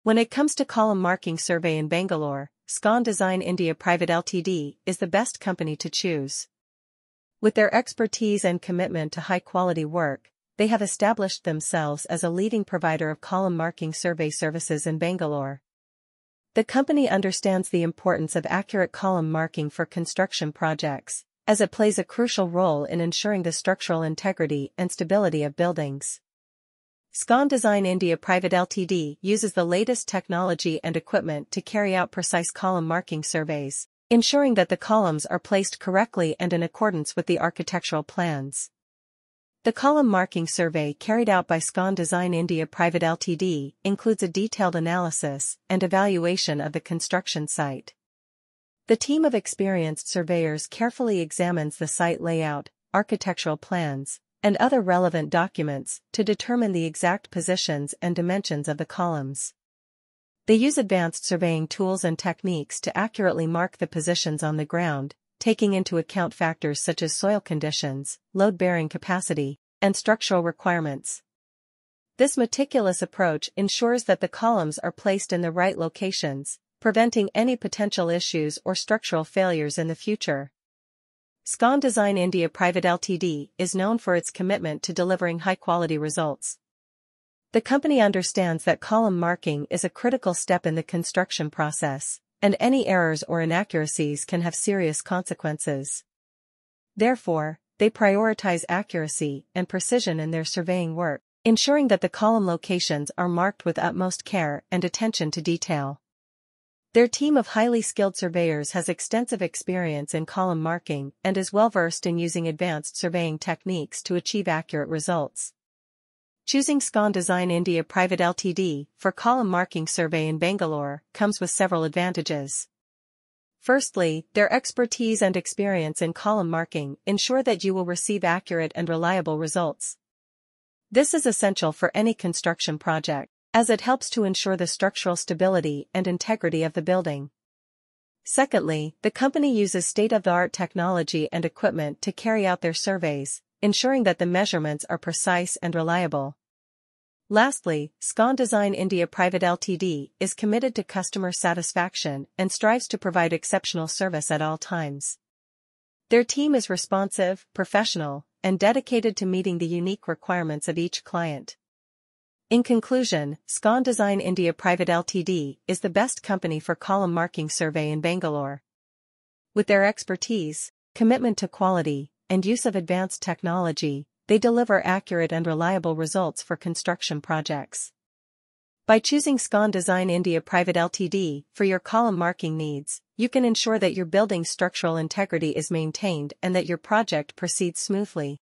When it comes to column marking survey in Bangalore, Scon Design India Pvt Ltd is the best company to choose. With their expertise and commitment to high-quality work, they have established themselves as a leading provider of column marking survey services in Bangalore. The company understands the importance of accurate column marking for construction projects, as it plays a crucial role in ensuring the structural integrity and stability of buildings. Scon Design India Pvt Ltd uses the latest technology and equipment to carry out precise column marking surveys, ensuring that the columns are placed correctly and in accordance with the architectural plans. The column marking survey carried out by Scon Design India Pvt Ltd includes a detailed analysis and evaluation of the construction site. The team of experienced surveyors carefully examines the site layout, architectural plans, and other relevant documents to determine the exact positions and dimensions of the columns. They use advanced surveying tools and techniques to accurately mark the positions on the ground, taking into account factors such as soil conditions, load-bearing capacity, and structural requirements. This meticulous approach ensures that the columns are placed in the right locations, preventing any potential issues or structural failures in the future. Scon Design India Pvt Ltd is known for its commitment to delivering high-quality results. The company understands that column marking is a critical step in the construction process, and any errors or inaccuracies can have serious consequences. Therefore, they prioritize accuracy and precision in their surveying work, ensuring that the column locations are marked with utmost care and attention to detail. Their team of highly skilled surveyors has extensive experience in column marking and is well-versed in using advanced surveying techniques to achieve accurate results. Choosing Scon Design India Pvt Ltd for column marking survey in Bangalore comes with several advantages. Firstly, their expertise and experience in column marking ensure that you will receive accurate and reliable results. This is essential for any construction project, as it helps to ensure the structural stability and integrity of the building. Secondly, the company uses state-of-the-art technology and equipment to carry out their surveys, ensuring that the measurements are precise and reliable. Lastly, Scon Design India Pvt Ltd is committed to customer satisfaction and strives to provide exceptional service at all times. Their team is responsive, professional, and dedicated to meeting the unique requirements of each client. In conclusion, Scon Design India Pvt Ltd is the best company for column marking survey in Bangalore. With their expertise, commitment to quality, and use of advanced technology, they deliver accurate and reliable results for construction projects. By choosing Scon Design India Pvt Ltd for your column marking needs, you can ensure that your building's structural integrity is maintained and that your project proceeds smoothly.